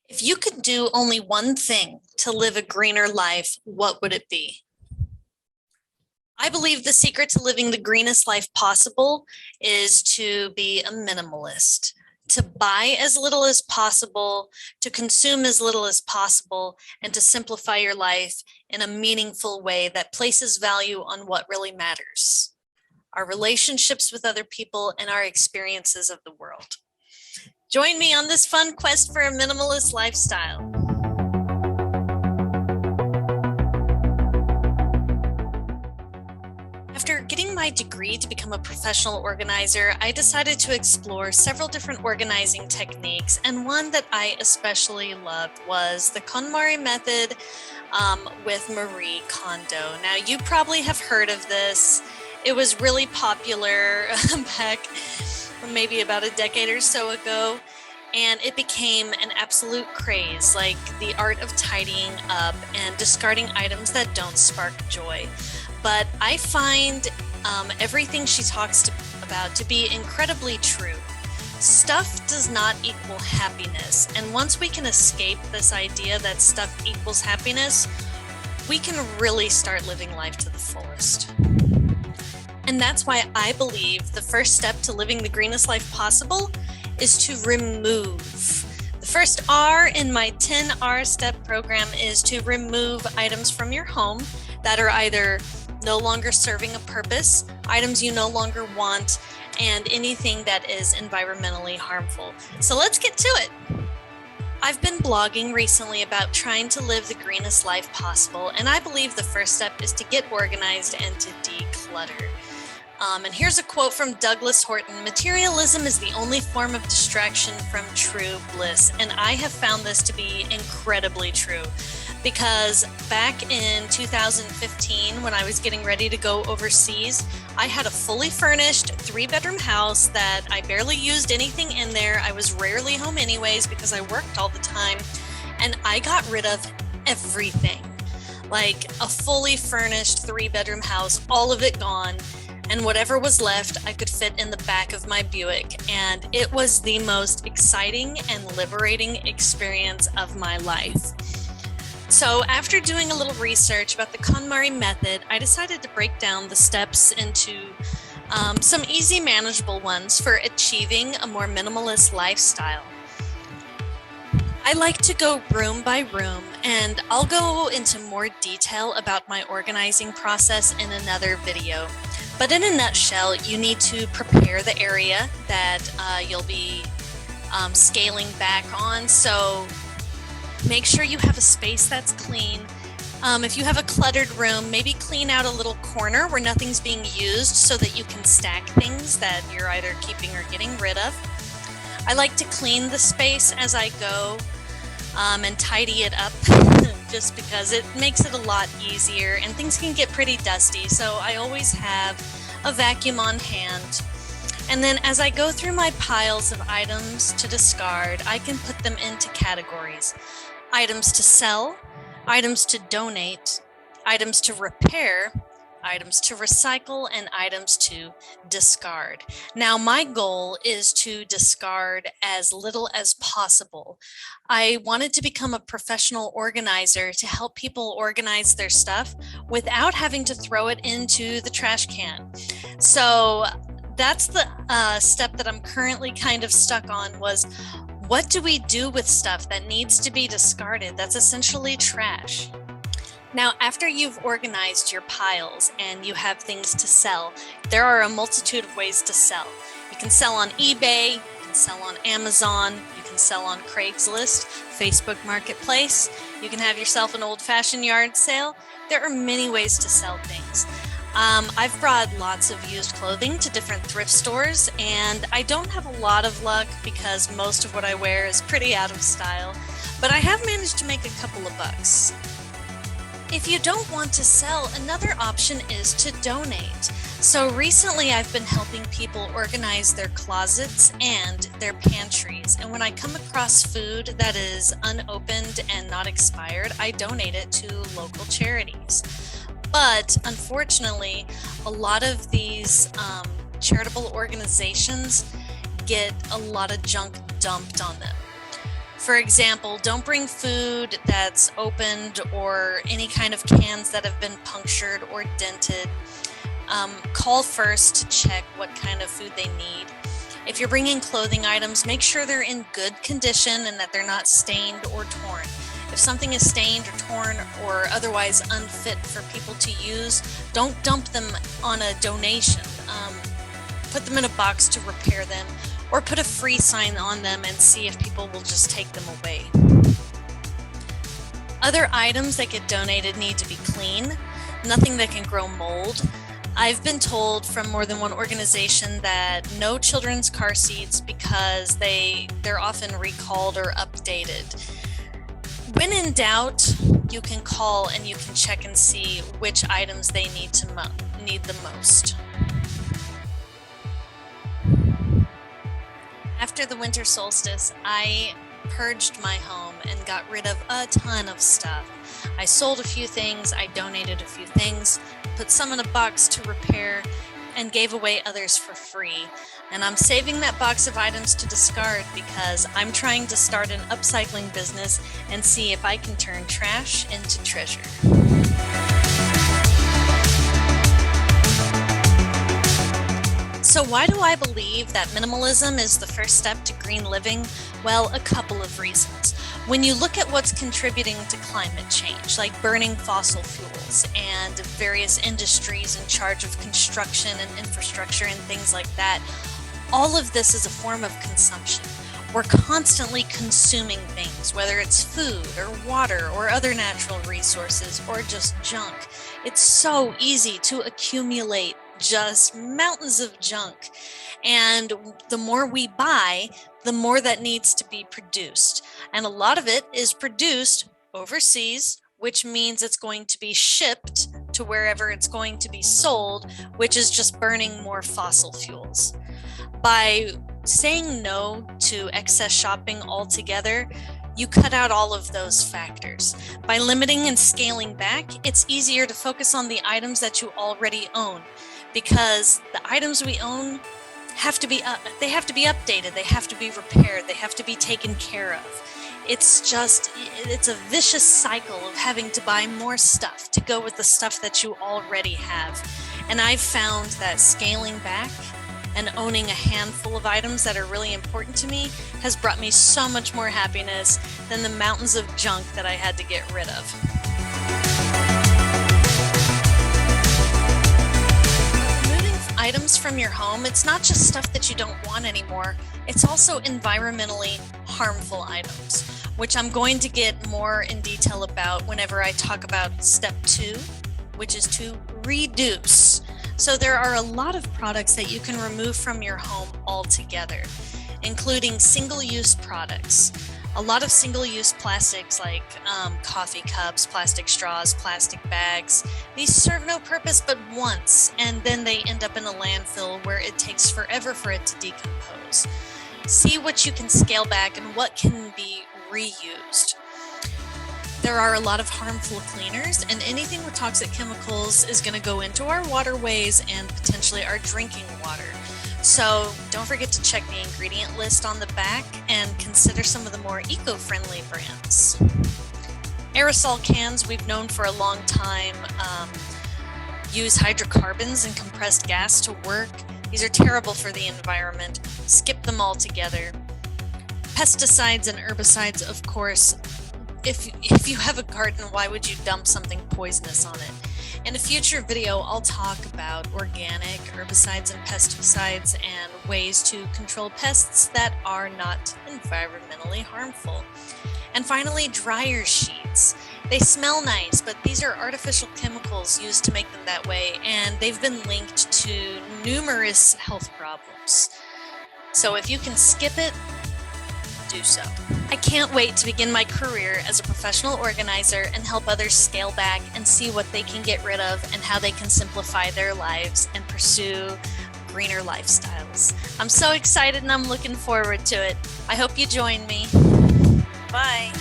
If you could do only one thing to live a greener life, what would it be? I believe the secret to living the greenest life possible is to be a minimalist, to buy as little as possible, to consume as little as possible, and to simplify your life in a meaningful way that places value on what really matters: our relationships with other people and our experiences of the world. Join me on this fun quest for a minimalist lifestyle. After getting my degree to become a professional organizer, I decided to explore several different organizing techniques, and one that I especially loved was the Kondo Method with Marie Kondo. Now, you probably have heard of this. It was really popular back maybe about a decade or so ago, and it became an absolute craze, like the art of tidying up and discarding items that don't spark joy. But I find everything she talks about to be incredibly true. Stuff does not equal happiness, and once we can escape this idea that stuff equals happiness, we can really start living life to the fullest. And that's why I believe the first step to living the greenest life possible is to remove. The first R in my 10R step program is to remove items from your home that are either no longer serving a purpose, items you no longer want, and anything that is environmentally harmful. So let's get to it. I've been blogging recently about trying to live the greenest life possible, and I believe the first step is to get organized and to declutter. And here's a quote from Douglas Horton: "Materialism is the only form of distraction from true bliss." And I have found this to be incredibly true, because back in 2015, when I was getting ready to go overseas, I had a fully furnished 3-bedroom house that I barely used anything in there. I was rarely home anyways because I worked all the time, and I got rid of everything. Like a fully furnished 3-bedroom house, all of it gone. And whatever was left, I could fit in the back of my Buick. And it was the most exciting and liberating experience of my life. So after doing a little research about the KonMari method, I decided to break down the steps into some easy, manageable ones for achieving a more minimalist lifestyle. I like to go room by room, and I'll go into more detail about my organizing process in another video. But in a nutshell, you need to prepare the area that you'll be scaling back on. So make sure you have a space that's clean. If you have a cluttered room, maybe clean out a little corner where nothing's being used so that you can stack things that you're either keeping or getting rid of. I like to clean the space as I go and tidy it up just because it makes it a lot easier, and things can get pretty dusty, so I always have a vacuum on hand. And then as I go through my piles of items to discard, I can put them into categories: items to sell, items to donate, items to repair, items to recycle, and items to discard. Now, my goal is to discard as little as possible. I wanted to become a professional organizer to help people organize their stuff without having to throw it into the trash can. So that's the step that I'm currently kind of stuck on, was what do we do with stuff that needs to be discarded? That's essentially trash. Now, after you've organized your piles and you have things to sell, there are a multitude of ways to sell. You can sell on eBay, you can sell on Amazon, you can sell on Craigslist, Facebook Marketplace, you can have yourself an old-fashioned yard sale. There are many ways to sell things. I've brought lots of used clothing to different thrift stores, and I don't have a lot of luck because most of what I wear is pretty out of style, but I have managed to make a couple of bucks. If you don't want to sell, another option is to donate. So recently I've been helping people organize their closets and their pantries. And when I come across food that is unopened and not expired, I donate it to local charities. But unfortunately, a lot of these charitable organizations get a lot of junk dumped on them. For example, don't bring food that's opened or any kind of cans that have been punctured or dented. Call first to check what kind of food they need. If you're bringing clothing items, make sure they're in good condition and that they're not stained or torn. If something is stained or torn or otherwise unfit for people to use, don't dump them on a donation. Put them in a box to repair them, or put a free sign on them and see if people will just take them away. Other items that get donated need to be clean, nothing that can grow mold. I've been told from more than one organization that no children's car seats because they're often recalled or updated. When in doubt, you can call and you can check and see which items they need the most. After the winter solstice, I purged my home and got rid of a ton of stuff. I sold a few things, I donated a few things, put some in a box to repair, and gave away others for free. And I'm saving that box of items to discard because I'm trying to start an upcycling business and see if I can turn trash into treasure. So why do I believe that minimalism is the first step to green living? Well, a couple of reasons. When you look at what's contributing to climate change, like burning fossil fuels and various industries in charge of construction and infrastructure and things like that, all of this is a form of consumption. We're constantly consuming things, whether it's food or water or other natural resources or just junk. It's so easy to accumulate just mountains of junk. And the more we buy, the more that needs to be produced. And a lot of it is produced overseas, which means it's going to be shipped to wherever it's going to be sold, which is just burning more fossil fuels. By saying no to excess shopping altogether, you cut out all of those factors. By limiting and scaling back, it's easier to focus on the items that you already own, because the items we own have to be updated, they have to be repaired, they have to be taken care of. It's a vicious cycle of having to buy more stuff to go with the stuff that you already have. And I've found that scaling back and owning a handful of items that are really important to me has brought me so much more happiness than the mountains of junk that I had to get rid of. Items from your home, it's not just stuff that you don't want anymore, it's also environmentally harmful items, which I'm going to get more in detail about whenever I talk about step 2, which is to reduce. So there are a lot of products that you can remove from your home altogether, including single-use products. A lot of single-use plastics like coffee cups, plastic straws, plastic bags, these serve no purpose but once, and then they end up in a landfill where it takes forever for it to decompose. See what you can scale back and what can be reused. There are a lot of harmful cleaners, and anything with toxic chemicals is going to go into our waterways and potentially our drinking water. So don't forget to check the ingredient list on the back and consider some of the more eco-friendly brands. Aerosol cans, we've known for a long time, use hydrocarbons and compressed gas to work. These are terrible for the environment. Skip them altogether. Pesticides and herbicides, of course. If you have a garden, why would you dump something poisonous on it? In a future video, I'll talk about organic herbicides and pesticides and ways to control pests that are not environmentally harmful. And finally, dryer sheets. They smell nice, but these are artificial chemicals used to make them that way, and they've been linked to numerous health problems. So if you can skip it, do so. I can't wait to begin my career as a professional organizer and help others scale back and see what they can get rid of and how they can simplify their lives and pursue greener lifestyles. I'm so excited and I'm looking forward to it. I hope you join me. Bye.